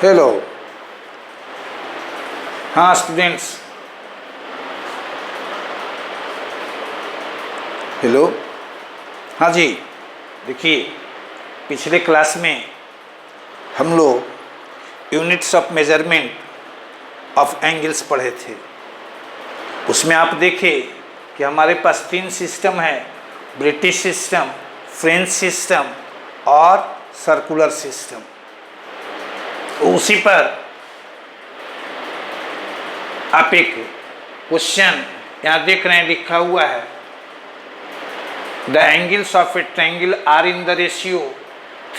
Hello. हाँ students, hello. हाँ जी, देखिए पिछले क्लास में हम लोग units of measurement of angles पढ़े थे। उसमें आप देखें कि हमारे पास 3 सिस्टम है, ब्रिटिश सिस्टम, फ्रेंच सिस्टम और सर्कुलर सिस्टम। उसी पर आप एक क्वेश्चन यहाँ देख रहे हैं, लिखा हुआ है the angles of a triangle are in the ratio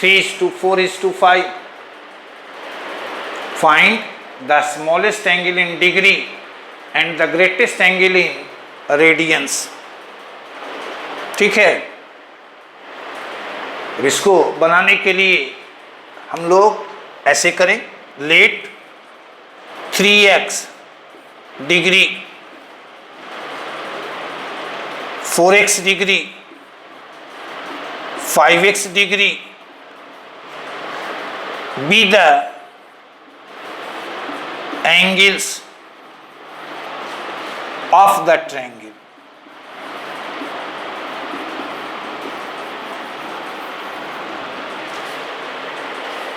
3:4:5। Find the smallest angle in degree and the greatest angle in radians. ठीक है, इसको बनाने के लिए हम लोग ऐसे करें, let 3x degree 4x degree 5x degree be the angles of the triangle।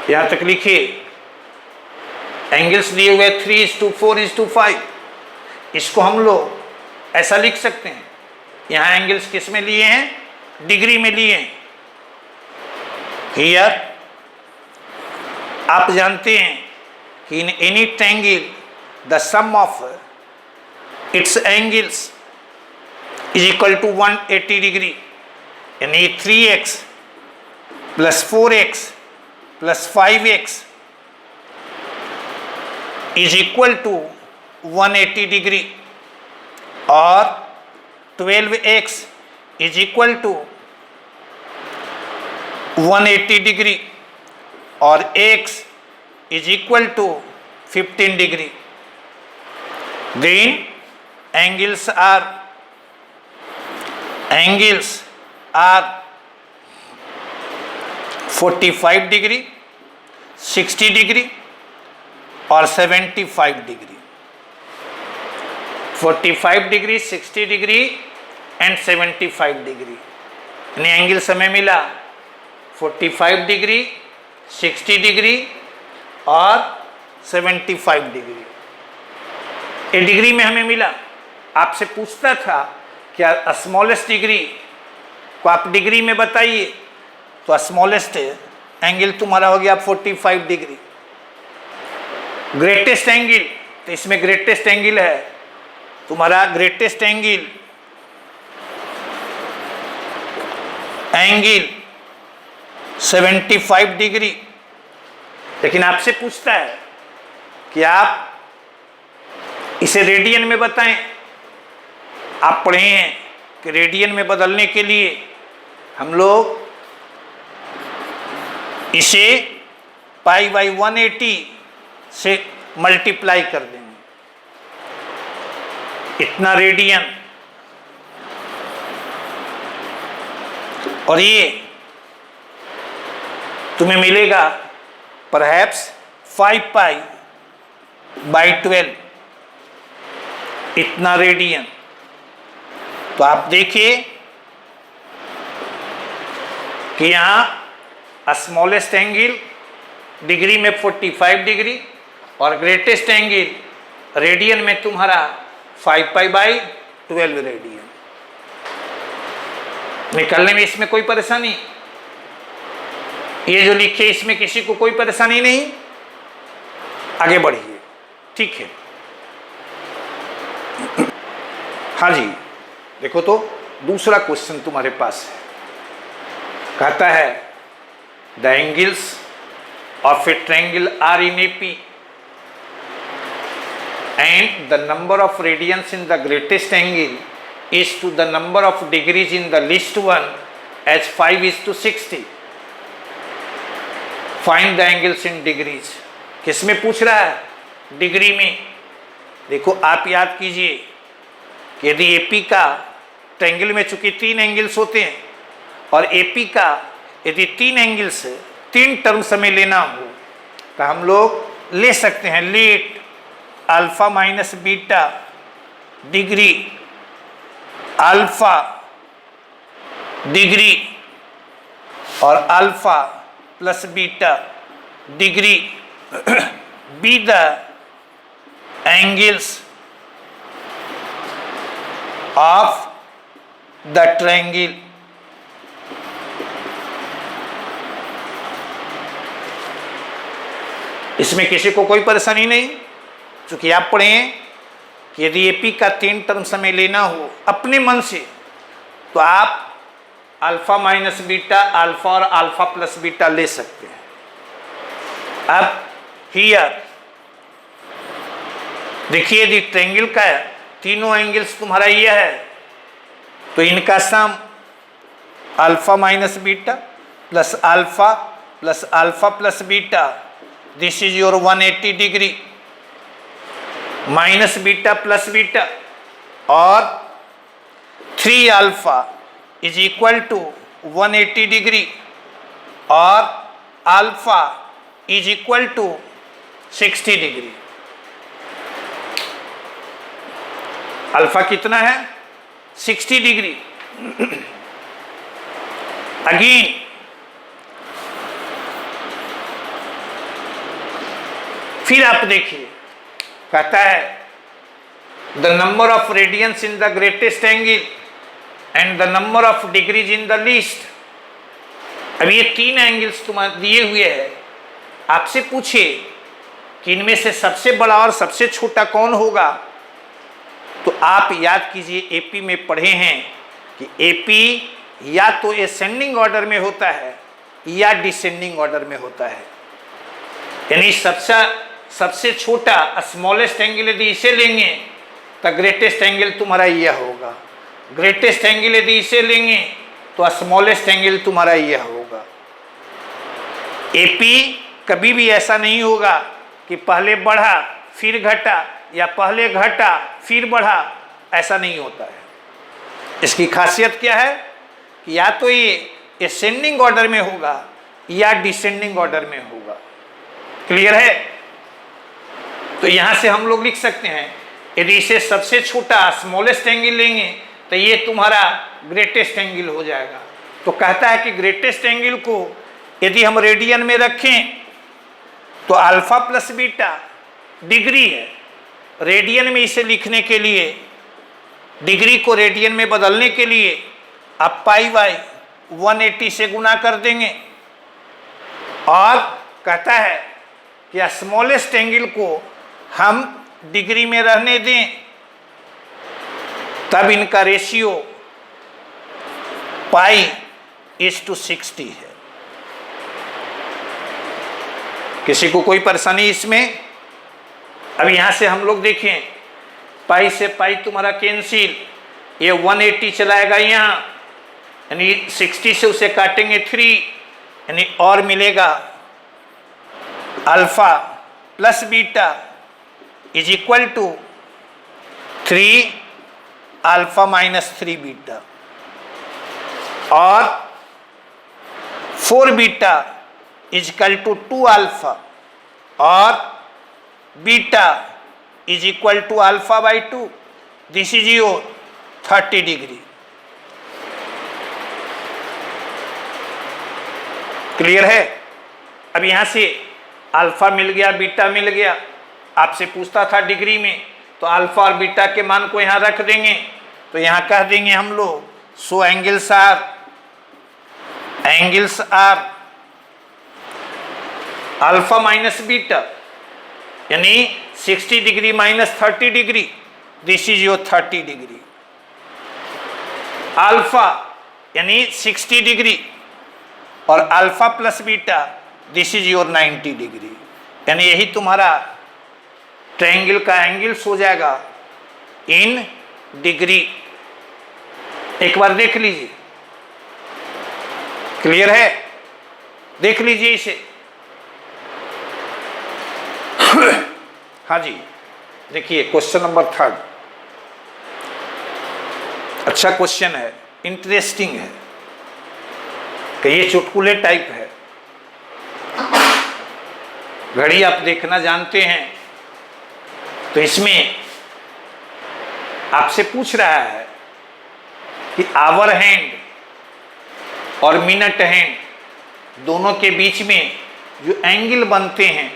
यहां तक लिखिए, एंगल्स दिए हुए 3:4:5। इसको हम लोग ऐसा लिख सकते हैं, यहां एंगल्स किस में लिए हैं? डिग्री में लिए हैं। हियर आप जानते हैं कि in any triangle the sum of its angles is equal to 180 degree, यानी 3x plus 4x plus 5x is equal to 180 degree और 12x is equal to 180 degree और x is equal to 15 degree. Then angles are 45 degree, 60 degree और 75 degree. 45 degree, 60 degree and 75 degree, यानी angles हमें मिला 45 degree, 60 degree और 75 degree. ये degree में हमें मिला। आपसे पूछता था क्या स्मॉलेस्ट डिग्री को आप डिग्री में बताइए, तो स्मॉलेस्ट एंगल तुम्हारा हो गया 45 डिग्री। ग्रेटेस्ट एंगल, तो इसमें ग्रेटेस्ट एंगल है तुम्हारा, ग्रेटेस्ट एंगल 75 डिग्री। लेकिन आपसे पूछता है कि आप इसे रेडियन में बताएं। आप पढ़े हैं कि रेडियन में बदलने के लिए हम लोग इसे π/180 से मल्टीप्लाई कर देंगे, इतना रेडियन। और ये तुम्हें मिलेगा परहैप्स 5π/12, इतना रेडियन। तो आप देखिए कि यहाँ स्मॉलेस्ट एंगल डिग्री में 45 डिग्री और ग्रेटेस्ट एंगल रेडियन में तुम्हारा 5π/12 रेडियन। निकालने में इसमें कोई परेशानी, ये जो लिखे इसमें किसी को कोई परेशानी नहीं। आगे बढ़िए, ठीक है। हाँ जी, देखो तो दूसरा क्वेश्चन तुम्हारे पास है। कहता है the angles of a triangle are in AP and the number of radians in the greatest angle is to the number of degrees in the least one as 5:60। Find the angles in degrees। किस में पूछ रहा है? Degree में। देखो आप याद कीजिए कि यदि AP का ट्रायंगल में चूंकि 3 एंगल्स होते हैं और AP का यदि 3 एंगल्स 3 टर्म्स हमें लेना हो तो हम लोग ले सकते हैं let alpha minus beta degree alpha degree और alpha plus beta degree be the angles of the triangle. इसमें किसी को कोई परेशानी नहीं, क्योंकि आप पढ़े हैं कि यदि एपी का 3 टर्म समय लेना हो अपने मन से तो आप अल्फा माइनस बीटा अल्फा और अल्फा प्लस बीटा ले सकते हैं। अब हियर देखिए यदि ट्रायंगल का तीनों एंगल्स तुम्हारा ये है तो इनका sum alpha minus beta plus alpha plus beta, this is your 180 degree minus beta plus beta और 3 alpha is equal to 180 degree और alpha is equal to 60 degree. Alpha कितना है? 60 डिग्री। अगेन फिर आप देखिए, कहता है the number of radians in the greatest angle and the number of degrees in the least. अब ये 3 एंगल्स तुम्हारे दिए हुए हैं, आपसे पूछे कि इनमें से सबसे बड़ा और सबसे छोटा कौन होगा, तो आप याद कीजिए एपी में पढ़े हैं कि एपी या तो असेंडिंग ऑर्डर में होता है या डिसेंडिंग ऑर्डर में होता है। यानी सबसे छोटा स्मॉलेस्ट एंगल यदि इसे लेंगे तो ग्रेटेस्ट एंगल तुम्हारा यह होगा, ग्रेटेस्ट एंगल यदि इसे लेंगे तो स्मॉलेस्ट एंगल तुम्हारा यह होगा। एपी कभी भी ऐसा नहीं होगा कि पहले बढ़ा फिर घटा या पहले घटा फिर बढ़ा, ऐसा नहीं होता है। इसकी खासियत क्या है कि या तो ये असेंडिंग ऑर्डर में होगा या डिसेंडिंग ऑर्डर में होगा। क्लियर है? तो यहां से हम लोग लिख सकते हैं यदि इसे सबसे छोटा स्मॉलेस्ट एंगल लेंगे तो ये तुम्हारा ग्रेटेस्ट एंगल हो जाएगा। तो कहता है कि ग्रेटेस्ट एंगल को यदि हम रेडियन में रखें तो अल्फा प्लस बीटा डिग्री है, रेडियन में इसे लिखने के लिए डिग्री को रेडियन में बदलने के लिए आप पाई बाई 180 से गुना कर देंगे और कहता है कि स्मॉलेस्ट एंगल को हम डिग्री में रहने दें, तब इनका रेशियो पाई इज टू 60 है। किसी को कोई परेशानी इसमें? अब यहां से हम लोग देखें, पाई से पाई तुम्हारा कैंसिल, ये 180 चलाएगा यहाँ, यानी 60 से उसे काटेंगे 3, यानी और मिलेगा alpha plus beta is equal to 3 alpha minus 3 beta और 4 beta is equal to 2 alpha और beta is equal to alpha by 2, this is your 30 degree. Clear है? अब यहां से अल्फा मिल गया, बीटा मिल गया, आपसे पूछता था डिग्री में, तो अल्फा और बीटा के मान को यहां रख देंगे, तो यहां कह देंगे हम लोग so angles are alpha minus beta, यानी 60 degree minus 30 degree, this is your 30 degree. Alpha यानी 60 डिग्री और alpha plus beta, this is your 90 degree. यानी यही तुम्हारा ट्रायंगल का एंगल्स हो जाएगा इन डिग्री। एक बार देख लीजिए, क्लियर है? देख लीजिए इसे। हाँ जी, देखिए क्वेश्चन नंबर 3, अच्छा क्वेश्चन है, इंटरेस्टिंग है कि ये चुटकुले टाइप है। घड़ी आप देखना जानते हैं, तो इसमें आपसे पूछ रहा है कि आवर हैंड और मिनट हैंड दोनों के बीच में जो एंगल बनते हैं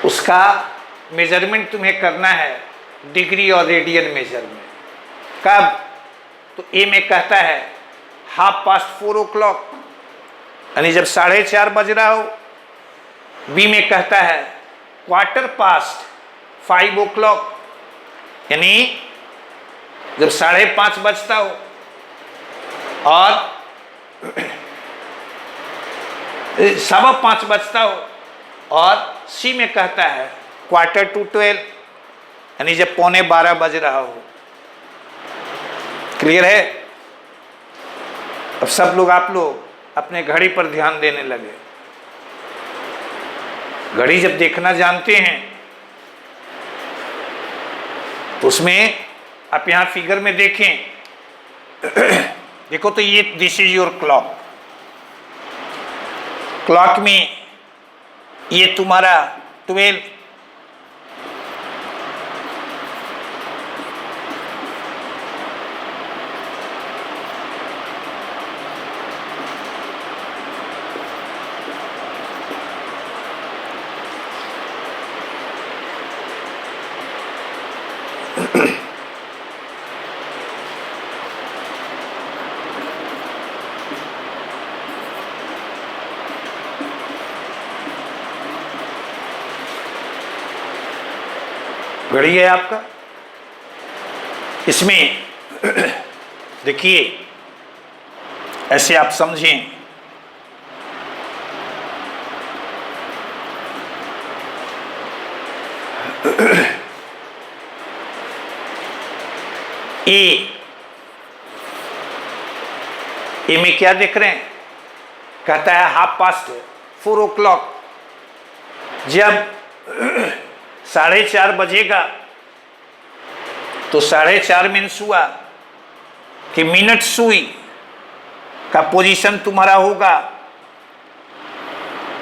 उसका मेजरमेंट तुम्हें करना है डिग्री और रेडियन मेजरमेंट। कब? तो ए में कहता है 4:30 o'clock, यानी जब 4:30 बज रहा हो। बी में कहता है 5:15 o'clock, यानी जब 5:30 बजता हो। और 5:15 बजता हो। और सी में कहता है 11:45, यानी जब 11:15 बज रहा हो। क्लियर है? अब सब लोग, आप लोग अपने घड़ी पर ध्यान देने लगे। घड़ी जब देखना जानते हैं तो उसमें आप यहां फिगर में देखें, देखो तो ये this is your clock. Clock में ये तुम्हारा 12, घड़ी है आपका। इसमें देखिए, ऐसे आप समझें, ए में क्या देख रहे हैं? कहता है 4:30 o'clock। जब 4:30 बजेगा तो 4:30 मीन्स हुआ कि मिनट सुई का पोजीशन तुम्हारा होगा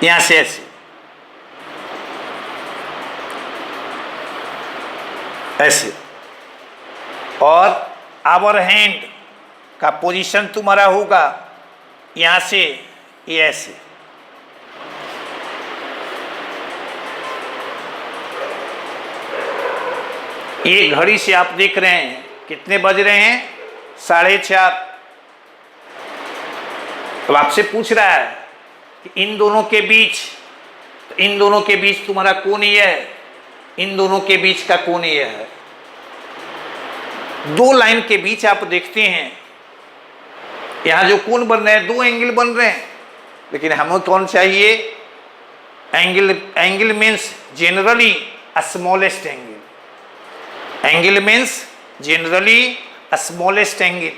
यहां से ऐसे, ऐसे। और आवर हैंड का पोजीशन तुम्हारा होगा यहां से ये ऐसे। ये घड़ी से आप देख रहे हैं कितने बज रहे हैं? 4:30। तो आपसे पूछ रहा है कि इन दोनों के बीच, तो इन दोनों के बीच तुम्हारा कोण ये है, इन दोनों के बीच का कोण ये है। दो लाइन के बीच आप देखते हैं यहां जो कोण बन रहे हैं, दो एंगल बन रहे हैं, लेकिन हमें कौन चाहिए? Angle means generally smallest angle. Angle means generally smallest angle.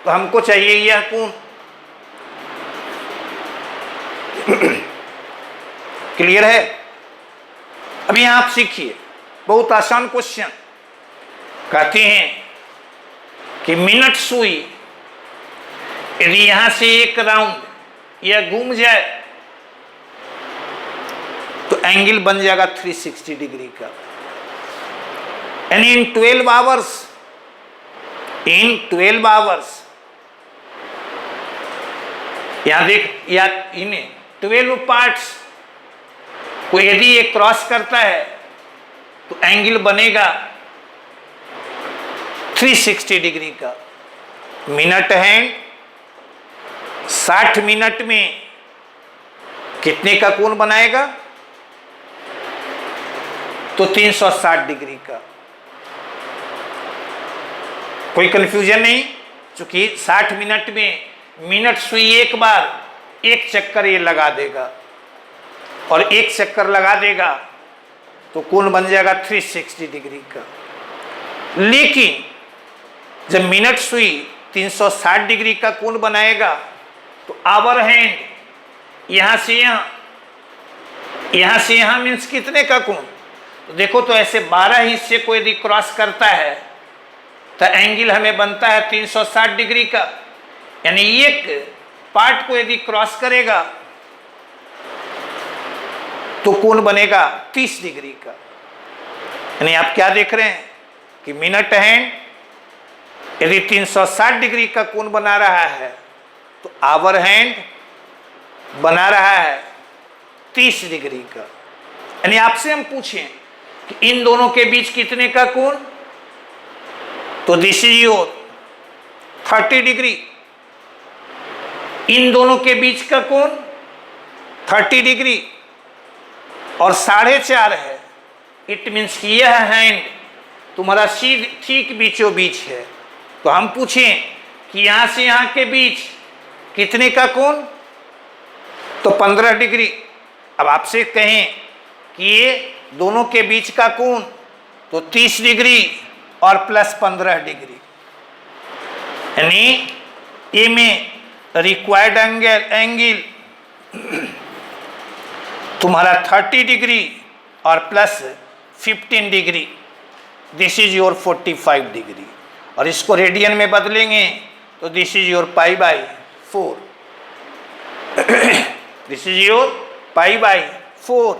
तो हमको चाहिए यह कोण। क्लियर है? अभी आप सीखिए, बहुत आसान क्वेश्चन। कहते हैं कि मिनट सुई यदि यहां से एक राउंड यह घूम जाए तो एंगल बन जाएगा 360 डिग्री का। यानी इन 12 आवर्स, यहां देख, या इन 12 पार्ट्स को यदि ये क्रॉस करता है तो एंगल बनेगा 360 डिग्री का। मिनट हैंड 60 मिनट में कितने का कोण बनाएगा? तो 360 डिग्री का। कोई कंफ्यूजन नहीं, क्योंकि 60 मिनट में मिनट सुई एक बार एक चक्कर ये लगा देगा, और एक चक्कर लगा देगा तो कोण बन जाएगा 360 डिग्री का। लेकिन जब मिनट सुई 360 डिग्री का कोण बनाएगा तो आवर हैंड यहां से यहां, यहां से यहां मीन्स कितने का कोण? तो देखो तो ऐसे 12 हिस्से को यदि क्रॉस करता है तो एंगल हमें बनता है 360 डिग्री का। यानी एक पार्ट को यदि क्रॉस करेगा तो कोण बनेगा 30 डिग्री का। यानी आप क्या देख रहे हैं कि मिनट हैंड यदि 360 डिग्री का कोण बना रहा है तो आवर हैंड बना रहा है 30 डिग्री का। यानी आपसे हम पूछें कि इन दोनों के बीच कितने का कोण, तो दिस इज योर 30 डिग्री। इन दोनों के बीच का कोण 30 डिग्री और 4.5 है। इट मीन्स कि यह हैंड तुम्हारा ठीक बीचों बीच है। तो हम पूछें कि यहां से यहां के बीच कितने का कोण, तो 15 डिग्री। अब आपसे कहें कि ये दोनों के बीच का कोण, तो 30 डिग्री और प्लस 15 डिग्री। यानी ए में रिक्वायर्ड एंगल तुम्हारा 30 डिग्री और plus 15 degree, this is your 45 degree. और इसको रेडियन में बदलेंगे तो this is your π/4। This is your π/4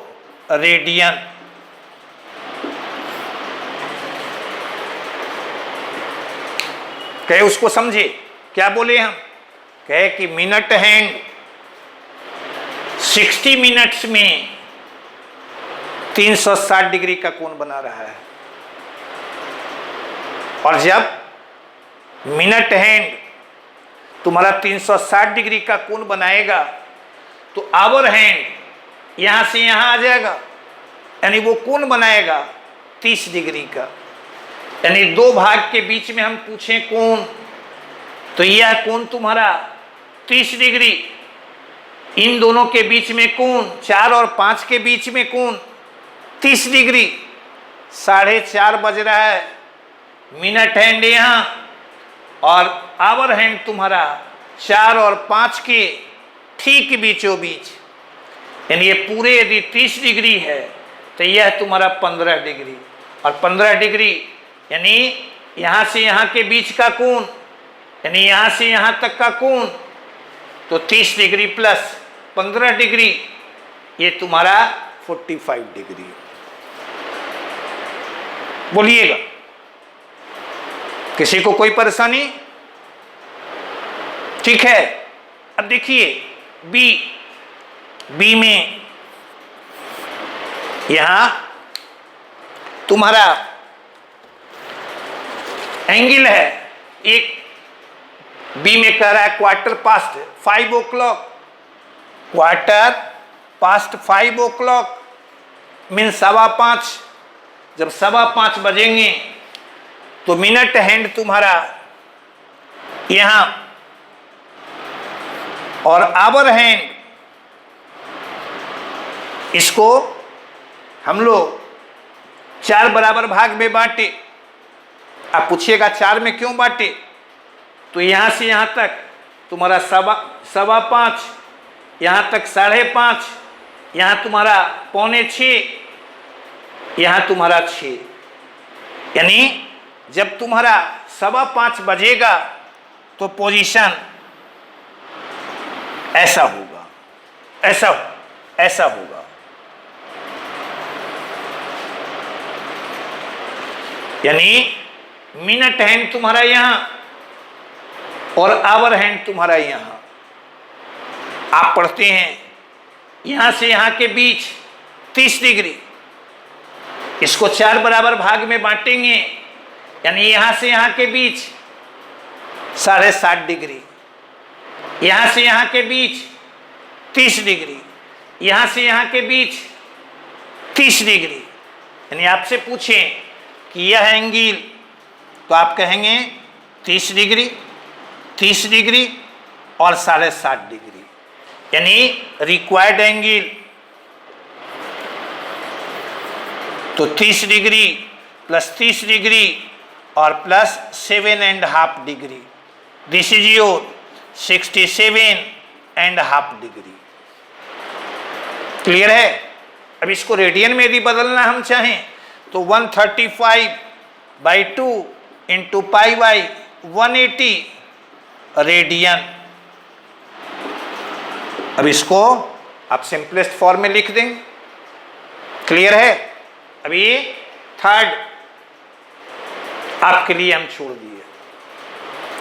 radian. कहे उसको समझे क्या बोले हम, कहे कि मिनट हैंड 60 मिनट्स में 360 डिग्री का कोण बना रहा है, और जब मिनट हैंड तुम्हारा 360 डिग्री का कोण बनाएगा तो आवर हैंड यहां से यहां आ जाएगा, यानी वो कोण बनाएगा 30 डिग्री का। यानी दो भाग के बीच में हम पूछें कोण, तो यह कोण तुम्हारा 30 डिग्री, इन दोनों के बीच में कोण 4 और 5 के बीच में कोण 30 डिग्री। 4:30 बज रहा है, मिनट हैंड यहाँ और आवर हैंड तुम्हारा 4 और 5 के ठीक बीचों बीच, यानी ये पूरे यदि 30 डिग्री है तो यह तुम्हारा 15 डिग्री, और 15 डिग्री यानी यहाँ से यहाँ के बीच का कोण, यानी यहाँ से यहाँ तक का कोण, तो 30 डिग्री प्लस 15 डिग्री, ये तुम्हारा 45 डिग्री। बोलिएगा, किसी को कोई परेशानी? ठीक है। अब देखिए बी में यहां तुम्हारा एंगल है, एक बी में कह रहा है 5:15 o'clock, 5:15 o'clock मीन्स 5:15। जब 5:15 बजेंगे तो मिनट हैंड तुम्हारा यहां और आवर हैंड, इसको हम लोग 4 बराबर भाग में बांटे। आप पूछिएगा 4 में क्यों बांटे, तो यहां से यहां तक तुम्हारा 5:15, यहां तक 5:30, यहां तुम्हारा 5:45, यहां तुम्हारा 6। यानी जब तुम्हारा 5:15 बजेगा तो पोजीशन ऐसा होगा, ऐसा होगा। यानी मिनट हैंड तुम्हारा यहां और आवर हैंड तुम्हारा यहां। आप पढ़ते हैं यहां से यहां के बीच 30 डिग्री, इसको 4 बराबर भाग में बांटेंगे, यानी यहां से यहां के बीच 7.5 डिग्री, यहां से यहां के बीच 30 डिग्री, यहां से यहां के बीच 30 डिग्री। यानी आपसे पूछें कि यह एंगल, तो आप कहेंगे 30 डिग्री, 30 डिग्री और 7.5 डिग्री। यानी रिक्वायर्ड एंगल तो 30 डिग्री प्लस 30 डिग्री और plus 7.5 degree, this is your 67.5 degree. Clear है? अब इसको रेडियन में यदि बदलना हम चाहें तो 135/2 इंटू π/180 रेडियन। अब इसको आप सिंपलेस्ट फॉर्म में लिख देंगे, क्लियर है? अभी थर्ड आपके लिए हम छोड़ दिए।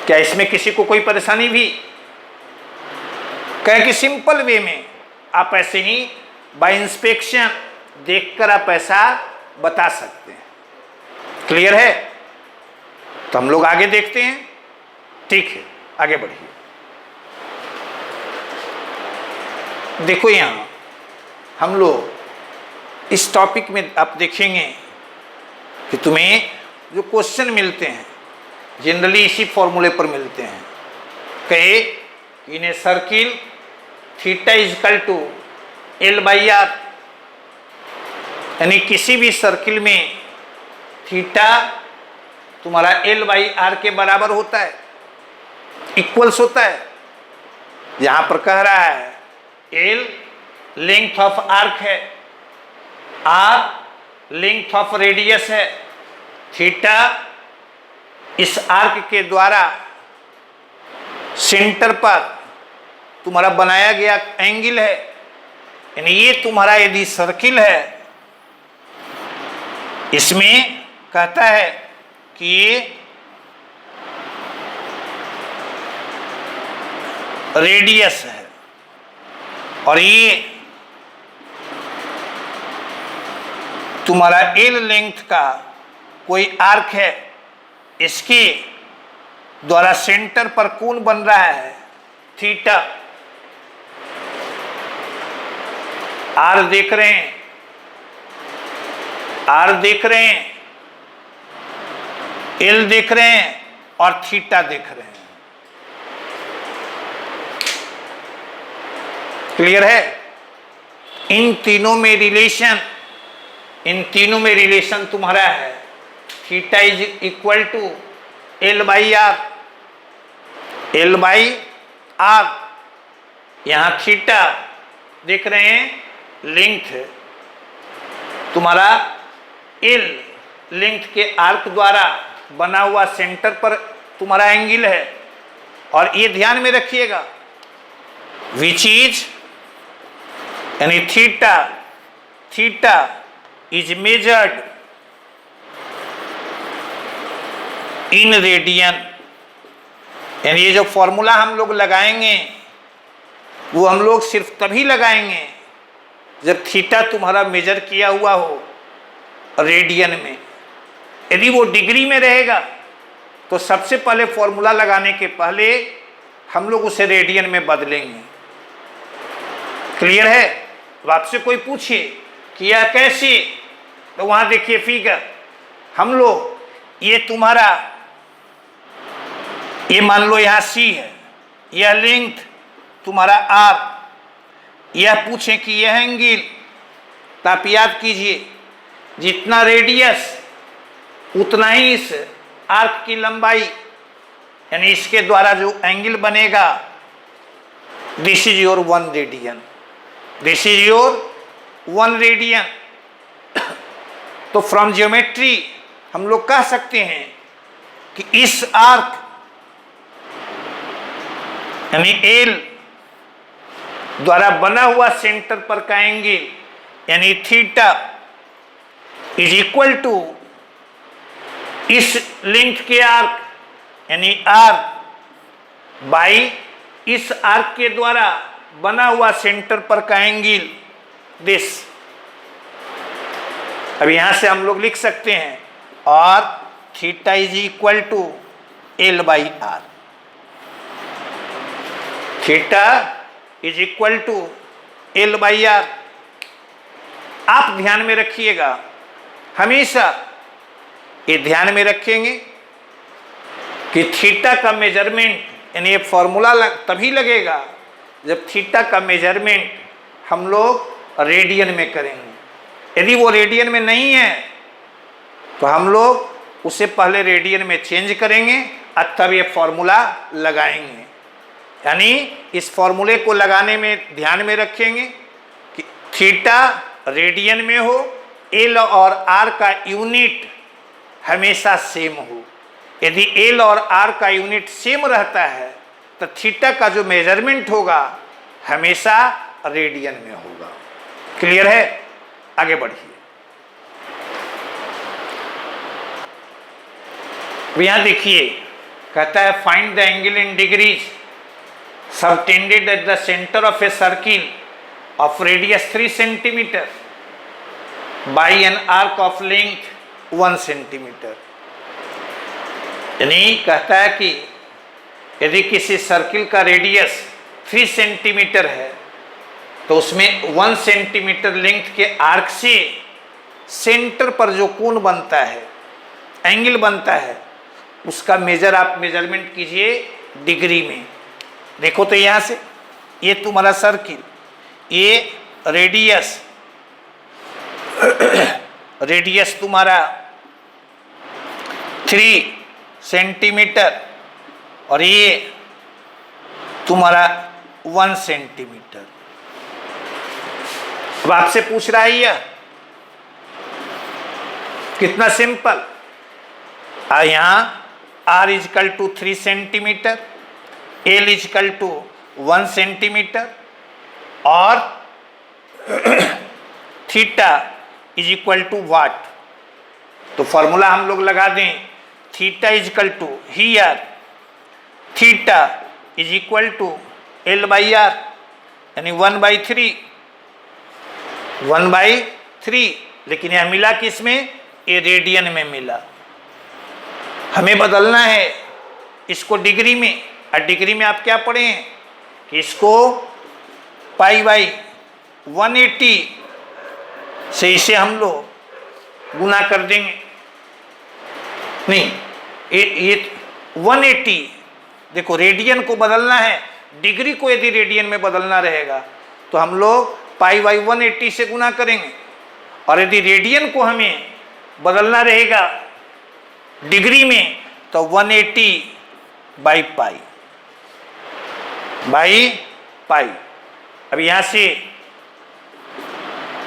क्या इसमें किसी को कोई परेशानी भी? कहें कि सिंपल वे में आप ऐसे ही बाय इंस्पेक्शन देखकर आप ऐसा बता सकते हैं। क्लियर है? तो हम लोग आगे देखते हैं। ठीक है, आगे बढ़िए। देखो यहां हम लोग इस टॉपिक में आप देखेंगे कि तुम्हें जो क्वेश्चन मिलते हैं जनरली इसी फॉर्मूले पर मिलते हैं। कहे in a circle theta is equal to L by R, यानी किसी भी सर्किल में थीटा तुम्हारा एल बाई आर के बराबर होता है, इक्वल्स होता है। यहां पर कह रहा है एल लेंथ ऑफ आर्क है, आर लेंथ ऑफ रेडियस है, थीटा इस आर्क के द्वारा सेंटर पर तुम्हारा बनाया गया एंगल है। यानी ये तुम्हारा यदि सर्किल है, इसमें कहता है कि ये रेडियस है और ये तुम्हारा एल लेंथ का कोई आर्क है, इसके द्वारा सेंटर पर कोण बन रहा है थीटा। आर देख रहे हैं, आर देख रहे हैं, एल देख रहे हैं और थीटा देख रहे हैं। क्लियर है? इन तीनों में रिलेशन तुम्हारा है theta is equal to L by R, L by R. यहां थीटा देख रहे हैं लेंथ तुम्हारा एल लेंथ के आर्क द्वारा बना हुआ सेंटर पर तुम्हारा एंगल है। और ये ध्यान में रखिएगा विच इज यानी theta is measured in radian. यानी ये जो फॉर्मूला हम लोग लगाएंगे वो हम लोग सिर्फ तभी लगाएंगे जब थीटा तुम्हारा मेजर किया हुआ हो रेडियन में। यदि वो डिग्री में रहेगा तो सबसे पहले फॉर्मूला लगाने के पहले हम लोग उसे रेडियन में बदलेंगे। क्लियर है? अब आपसे कोई पूछे कि यह कैसे, तो वहां देखिए फिगर, हम लोग ये तुम्हारा ये मान लो यहां सी है, यह लेंथ तुम्हारा आर, यह पूछे कि यह एंगल, तो आप याद कीजिए जितना रेडियस उतना ही इस आर्क की लंबाई, यानी इसके द्वारा जो एंगल बनेगा this is your 1 radian, this is your 1 radian. तो फ्रॉम ज्योमेट्री हम लोग कह सकते हैं कि इस आर्क यानी एल द्वारा बना हुआ सेंटर पर का एंगल यानी थीटा इज इक्वल टू इस लेंथ के आर्क यानी आर बाई इस आर्क के द्वारा बना हुआ सेंटर पर का एंगल दिस। अब यहां से हम लोग लिख सकते हैं और theta is equal to L by R, theta is equal to L by R. आप ध्यान में रखिएगा, हमेशा ये ध्यान में रखेंगे कि थीटा का मेजरमेंट यानी ये फॉर्मूला तभी लगेगा जब थीटा का मेजरमेंट हम लोग रेडियन में करेंगे। यदि वो रेडियन में नहीं है तो हम लोग उसे पहले रेडियन में चेंज करेंगे और तब ये फॉर्मूला लगाएंगे। यानी इस फॉर्मूले को लगाने में ध्यान में रखेंगे कि थीटा रेडियन में हो, एल और आर का यूनिट हमेशा सेम हो। यदि एल और आर का यूनिट सेम रहता है तो थीटा का जो मेजरमेंट होगा हमेशा रेडियन में होगा। क्लियर है? आगे बढ़िए। अब यहां देखिए, कहता है find the angle in degrees subtended at the centre of a circle of radius 3 centimetre by an arc of length 1 centimetre. यानी कहता है कि यदि किसी सर्किल का रेडियस 3 सेंटीमीटर है तो उसमें 1 सेंटीमीटर लेंथ के आर्क से सेंटर पर जो कोण बनता है, एंगल बनता है, उसका आप मेजरमेंट कीजिए डिग्री में। देखो तो यहाँ से ये तुम्हारा सर्किल, ये रेडियस तुम्हारा 3 सेंटीमीटर और ये तुम्हारा 1 सेंटीमीटर। अब आपसे पूछ रहा है यह कितना सिंपल, यहां R is equal to 3 centimetre, L is equal to 1 centimetre और theta is equal to what. तो फॉर्मूला हम लोग लगा दें, theta is equal to here theta is equal to L by R, यानी 1/3। लेकिन यह मिला किस में, ये रेडियन में मिला। हमें बदलना है इसको डिग्री में, और डिग्री में आप क्या पढ़े हैं कि इसको π/180 से इसे हम लोग गुना कर देंगे। नहीं, ये 180, देखो रेडियन को बदलना है, डिग्री को यदि रेडियन में बदलना रहेगा तो हम लोग π/180 से गुना करेंगे, और यदि रेडियन को हमें बदलना रहेगा डिग्री में तो 180/π। अब यहाँ से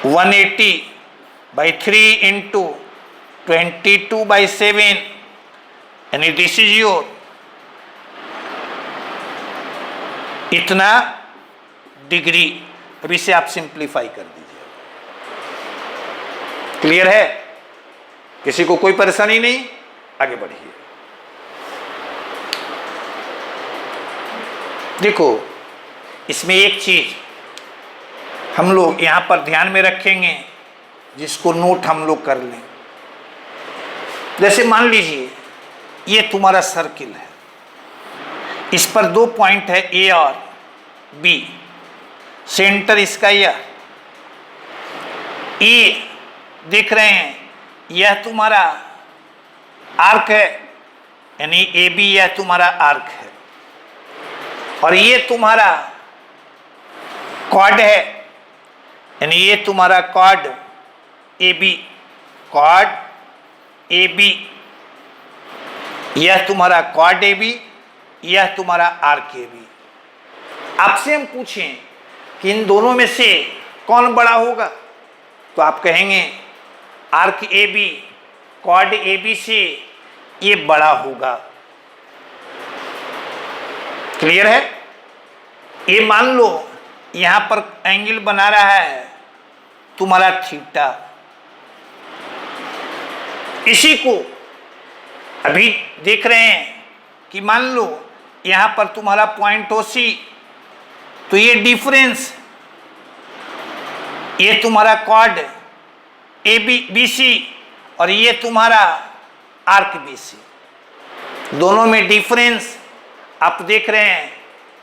180/3 इंटू 22/7, यानी दिस इज योर इतना डिग्री। अब इसे आप सिंप्लीफाई कर दीजिए। क्लियर है? किसी को कोई परेशानी नहीं? आगे बढ़िए। देखो इसमें एक चीज हम लोग यहां पर ध्यान में रखेंगे, जिसको नोट हम लोग कर लें। जैसे मान लीजिए ये तुम्हारा सर्किल है, इस पर 2 पॉइंट है ए और बी, सेंटर इसका यह ए देख रहे हैं, यह तुम्हारा आर्क है, यानी ए बी यह तुम्हारा आर्क है, और ये तुम्हारा कॉर्ड है, यानी ये तुम्हारा कॉर्ड ए बी, यह तुम्हारा कॉर्ड ए बी, यह तुम्हारा आर्क ए बी। आपसे हम पूछें कि इन दोनों में से कौन बड़ा होगा, तो आप कहेंगे arc A B chord A B से ये बड़ा होगा। क्लियर है? ये मान लो यहां पर एंगल बना रहा है तुम्हारा थीटा, इसी को अभी देख रहे हैं कि मान लो यहां पर तुम्हारा पॉइंट हो सी, तो ये डिफरेंस, ये तुम्हारा कॉर्ड ए बी सी और ये तुम्हारा आर्क बी सी, दोनों में डिफरेंस आप देख रहे हैं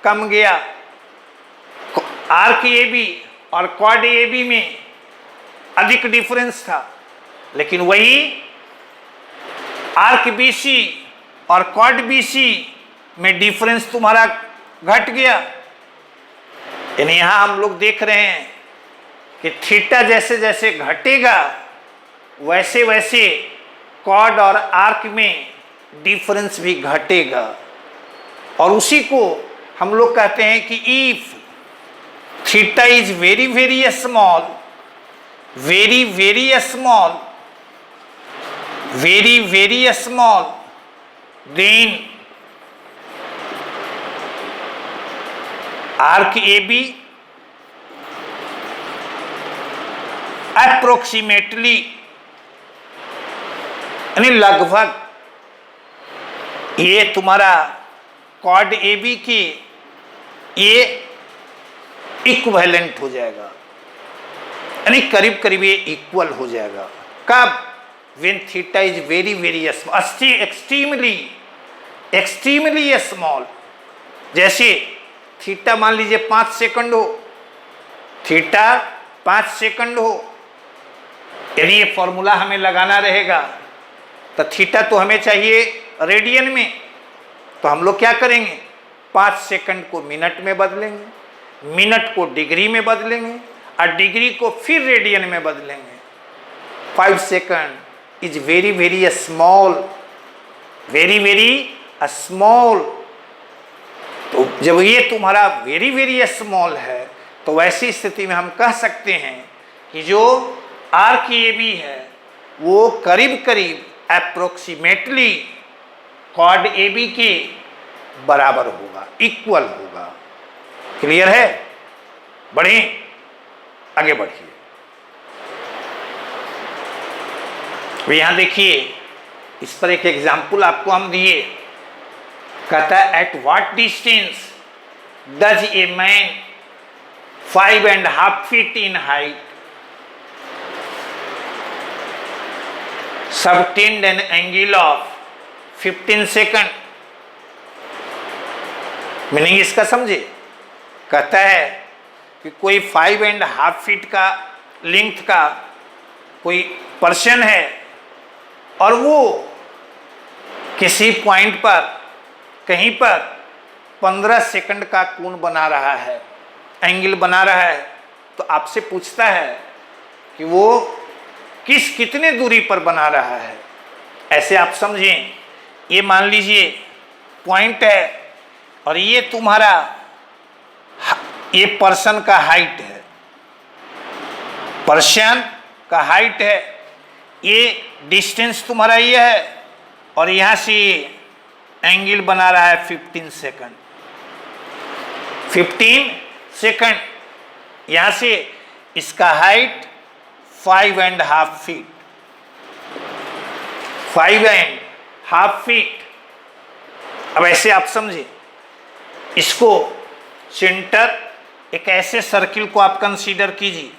कम गया। आर्क ए बी और कॉर्ड ए बी में अधिक डिफरेंस था, लेकिन वही आर्क बी सी और कॉर्ड बी सी में डिफरेंस तुम्हारा घट गया। यानी यहां हम लोग देख रहे हैं कि थीटा जैसे जैसे घटेगा वैसे वैसे कॉर्ड और आर्क में डिफरेंस भी घटेगा, और उसी को हम लोग कहते हैं कि if theta is very very small, very very small, very very small, then arc A B approximately, यानी लगभग ये तुम्हारा कॉर्ड ए बी की ये इक्विवेलेंट हो जाएगा, यानी करीब करीब ये इक्वल हो जाएगा। कब? When theta is very very extremely small. जैसे थीटा मान लीजिए 5 सेकंड हो, थीटा 5 सेकंड हो, यदि ये फॉर्मूला हमें लगाना रहेगा तो थीटा तो हमें चाहिए रेडियन में, तो हम लोग क्या करेंगे, 5 सेकंड को मिनट में बदलेंगे, मिनट को डिग्री में बदलेंगे और डिग्री को फिर रेडियन में बदलेंगे। 5 second is very very small, very very small. तो जब ये तुम्हारा वेरी वेरी स्मॉल है तो वैसी स्थिति में हम कह सकते हैं कि जो आर्क ए बी है वो करीब करीब अप्रोक्सीमेटली कॉर्ड ए बी के बराबर होगा, इक्वल होगा। क्लियर है? बढ़े, आगे बढ़िए। यहां देखिए, इस पर एक एग्जाम्पल आपको हम दिए। कहता है at what distance does a man 5.5 feet in height subtend an angle of 15 second. Meaning इसका समझे। कहता है कि कोई 5.5 feet का लेंथ का कोई पर्सन है और वो किसी पॉइंट पर कहीं पर 15 सेकंड का कोण बना रहा है, एंगल बना रहा है। तो आपसे पूछता है कि वो कितने दूरी पर बना रहा है। ऐसे आप समझें, ये मान लीजिए पॉइंट है और ये तुम्हारा ये पर्सन का हाइट है, पर्सन का हाइट है, ये डिस्टेंस तुम्हारा ये है और यहाँ से एंगल बना रहा है 15 सेकंड। 15 सेकंड, यहाँ से इसका हाइट 5.5 feet, 5.5 feet। अब ऐसे आप समझे, इसको सेंटर एक ऐसे सर्किल को आप कंसीडर कीजिए,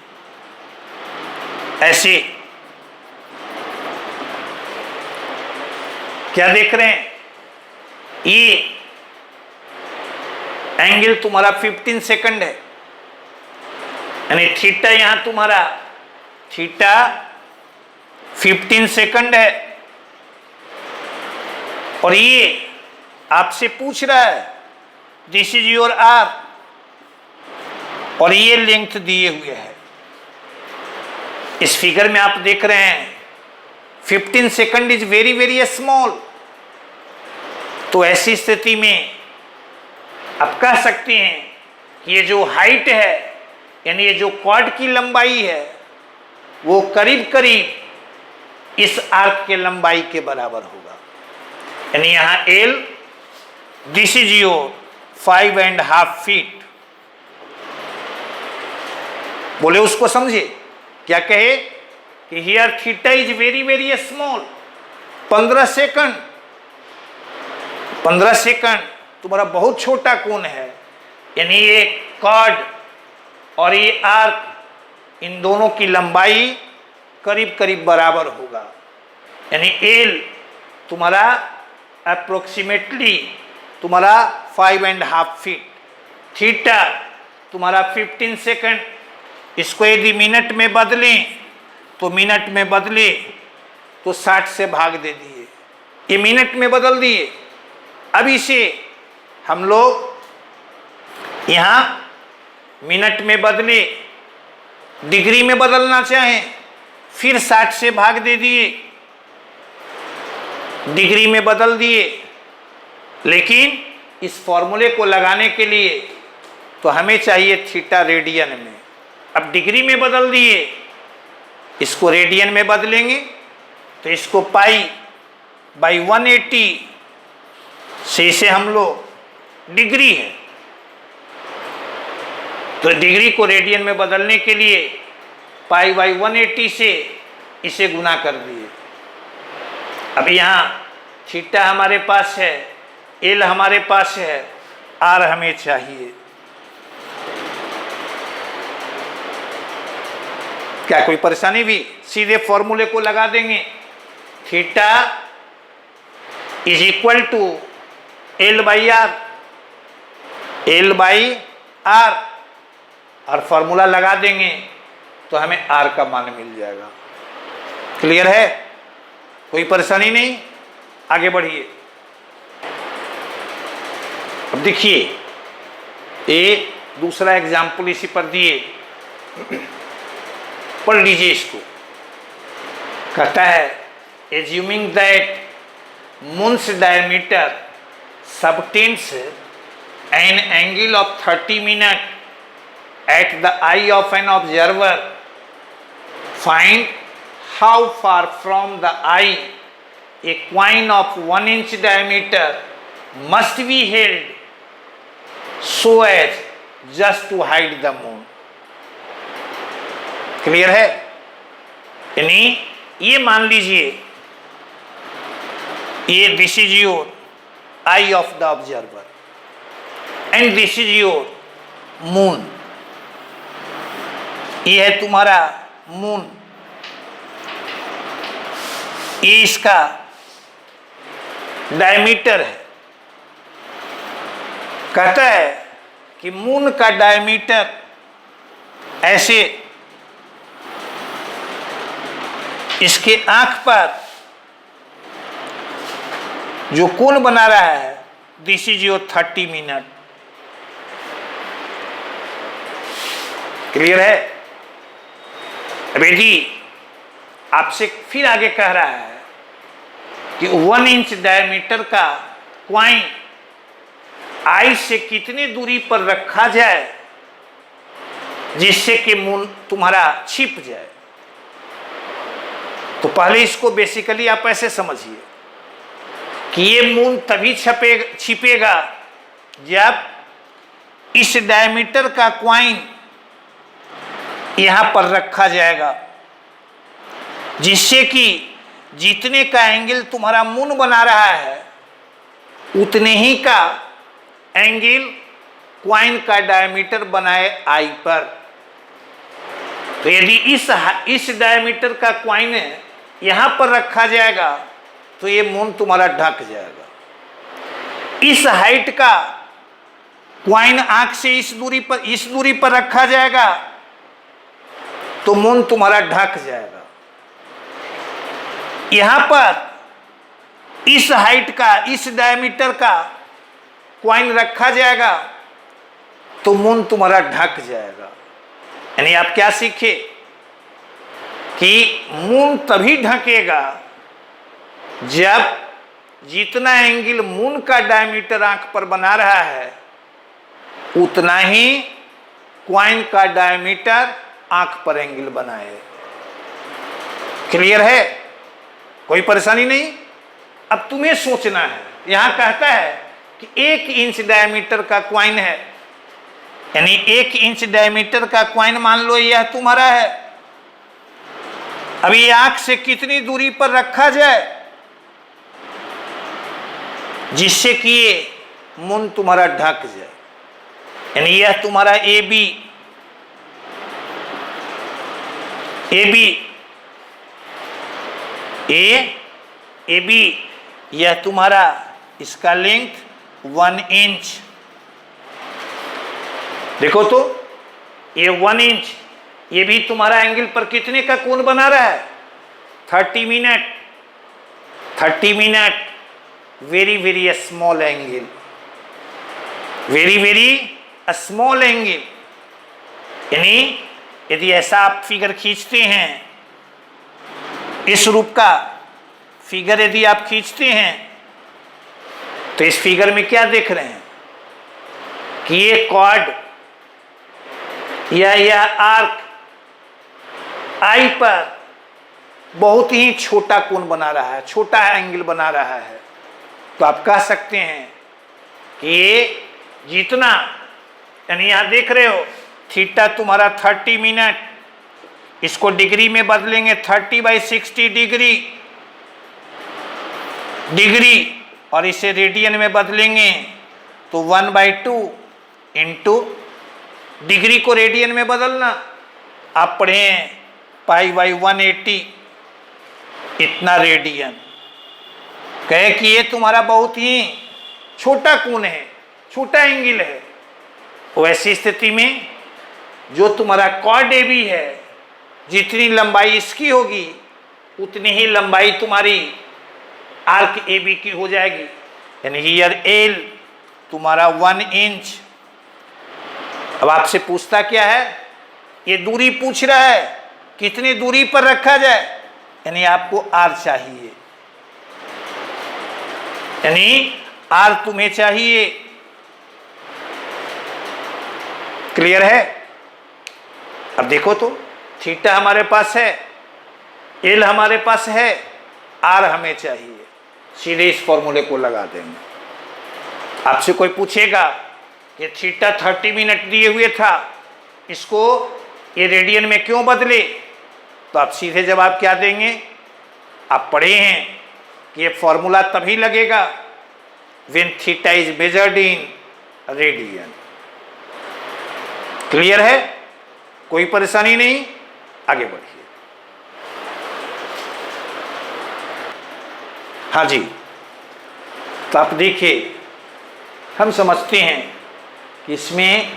ऐसे क्या देख रहे हैं, ये एंगल तुम्हारा 15 सेकंड है, यानी थीटा यहां तुम्हारा थीटा 15 सेकंड है और ये आपसे पूछ रहा है दिस इज योर आर और ये लेंथ दिए हुए है। इस फिगर में आप देख रहे हैं 15 second is very very small. तो ऐसी स्थिति में आप कह सकते हैं कि ये जो हाइट है, यानी ये जो कॉर्ड की लंबाई है, वो करीब करीब इस आर्क के लंबाई के बराबर होगा। यानी यहां L, this is your 5.5 feet। बोले उसको समझे, क्या कहे कि here theta is very very small. 15 second, 15 second तुम्हारा बहुत छोटा कोण है, यानी ये कॉर्ड और ये आर्क, इन दोनों की लंबाई करीब करीब बराबर होगा। यानी एल तुम्हारा अप्रोक्सीमेटली तुम्हारा 5.5 feet, थीटा तुम्हारा 15 सेकंड। इसको यदि मिनट में बदलें तो मिनट में बदले तो 60 से भाग दे दिए, ये मिनट में बदल दिए। अब इसे हम लोग यहाँ मिनट में बदले, डिग्री में बदलना चाहें फिर 60 से भाग दे दिए, डिग्री में बदल दिए। लेकिन इस फॉर्मूले को लगाने के लिए तो हमें चाहिए थीटा रेडियन में। अब डिग्री में बदल दिए, इसको रेडियन में बदलेंगे तो इसको पाई बाई 180 से इसे हम लोग डिग्री है, तो डिग्री को रेडियन में बदलने के लिए पाई बाई 180 से इसे गुना कर दिए। अब यहाँ थीटा हमारे पास है, एल हमारे पास है, आर हमें चाहिए। क्या कोई परेशानी भी? सीधे फॉर्मूले को लगा देंगे, theta is equal to L by R, L by R, और फॉर्मूला लगा देंगे तो हमें आर का मान मिल जाएगा। क्लियर है? कोई परेशानी नहीं? आगे बढ़िए। अब देखिए, एक दूसरा एग्जाम्पल इसी पर दिए, पढ़ लीजिए इसको। कहता है assuming that moons diameter subtends an angle of 30 minute at the eye of an observer, find how far from the eye a coin of 1 inch diameter must be held so as just to hide the moon. Clear है? यानी ये मान लीजिए, ये this is your I of the observer and this is your moon, ये है तुम्हारा moon, ये इसका डायमीटर है। कहता है कि मून का डायमीटर ऐसे इसके आंख पर जो कोण बना रहा है, this is your 30 minute. Clear है? अब यदि आपसे फिर आगे कह रहा है कि 1 इंच डायमीटर का क्वाइन आई से कितनी दूरी पर रखा जाए जिससे कि मून तुम्हारा छिप जाए, तो पहले इसको बेसिकली आप ऐसे समझिए कि ये मून तभी छिपेगा जब इस डायमीटर का क्वाइन यहां पर रखा जाएगा, जिससे कि जितने का एंगल तुम्हारा मून बना रहा है उतने ही का एंगल क्वाइन का डायमीटर बनाए आई पर। तो यदि इस डायमीटर का क्वाइन यहां पर रखा जाएगा तो ये मून तुम्हारा ढक जाएगा। इस हाइट का क्वाइन आंख से इस दूरी पर रखा जाएगा तो मून तुम्हारा ढक जाएगा। यहां पर इस हाइट का, इस डायमीटर का क्वाइन रखा जाएगा तो मून तुम्हारा ढक जाएगा। यानी आप क्या सीखे कि मून तभी ढकेगा जब जितना एंगल मून का डायमीटर आंख पर बना रहा है उतना ही क्वाइन का डायमीटर आंख पर एंगल बनाए। क्लियर है? कोई परेशानी नहीं? अब तुम्हें सोचना है, यहां कहता है कि 1 इंच डायमीटर का क्वाइन है, यानी 1 इंच डायमीटर का क्वाइन मान लो यह तुम्हारा है। अब ये आंख से कितनी दूरी पर रखा जाए जिससे कि ये मून तुम्हारा ढक जाए, यानी यह तुम्हारा ए बी, यह तुम्हारा इसका लेंथ 1 इंच। देखो तो ये 1 इंच, ये भी तुम्हारा एंगल पर कितने का कोण बना रहा है? 30 minute. 30 minute, very very small angle, very very small angle. यानी यदि ऐसा आप फिगर खींचते हैं, इस रूप का फिगर यदि आप खींचते हैं तो इस फिगर में क्या देख रहे हैं कि ये कॉर्ड या यह आर्क आई पर बहुत ही छोटा कोण बना रहा है, छोटा एंगल बना रहा है। तो आप कह सकते हैं कि ये जितना, यानी यहां देख रहे हो थीटा तुम्हारा 30 मिनट, इसको डिग्री में बदलेंगे 30/60 डिग्री, डिग्री और इसे रेडियन में बदलेंगे तो 1/2 इंटू डिग्री को रेडियन में बदलना। आप पढ़े π/180 इतना रेडियन। कहे कि ये तुम्हारा बहुत ही छोटा कोण है, छोटा एंगल है। वैसी स्थिति में जो तुम्हारा कॉर्ड AB है, जितनी लंबाई इसकी होगी उतनी ही लंबाई तुम्हारी आर्क AB की हो जाएगी। यानी हियर L तुम्हारा 1 इंच। अब आपसे पूछता क्या है, ये दूरी पूछ रहा है, कितनी दूरी पर रखा जाए, यानी आपको R चाहिए, यानी R तुम्हें चाहिए। क्लियर है? अब देखो तो थीटा हमारे पास है, L हमारे पास है, R हमें चाहिए। सीधे इस फॉर्मूले को लगा देंगे। आपसे कोई पूछेगा कि थीटा 30 मिनट दिए हुए था, इसको ये रेडियन में क्यों बदले, तो आप सीधे जवाब क्या देंगे? आप पढ़े हैं कि ये फॉर्मूला तभी लगेगा when theta is measured in radian. Clear है? कोई परेशानी नहीं, आगे बढ़िए। हाँ जी, तो आप देखिए, हम समझते हैं कि इसमें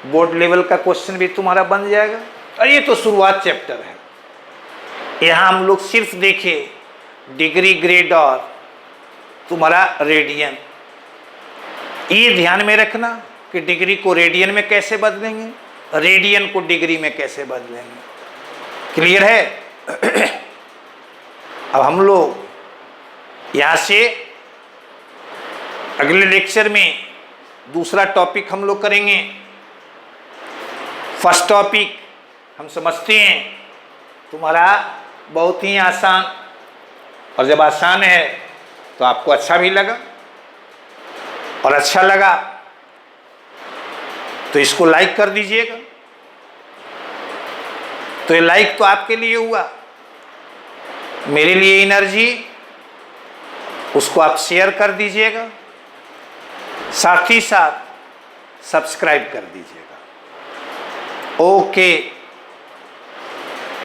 बोर्ड लेवल का क्वेश्चन भी तुम्हारा बन जाएगा। और ये तो शुरुआत चैप्टर है, यहाँ हम लोग सिर्फ देखे डिग्री, ग्रेड और तुम्हारा रेडियन। ये ध्यान में रखना कि डिग्री को रेडियन में कैसे बदलेंगे, रेडियन को डिग्री में कैसे बदलेंगे। क्लियर है? अब हम लोग यहाँ से अगले लेक्चर में दूसरा टॉपिक हम लोग करेंगे। फर्स्ट टॉपिक हम समझते हैं तुम्हारा बहुत ही आसान, और जब आसान है तो आपको अच्छा भी लगा, और अच्छा लगा तो इसको लाइक कर दीजिएगा। तो ये लाइक तो आपके लिए हुआ, मेरे लिए एनर्जी, उसको आप शेयर कर दीजिएगा, साथ ही साथ सब्सक्राइब कर दीजिएगा। ओके।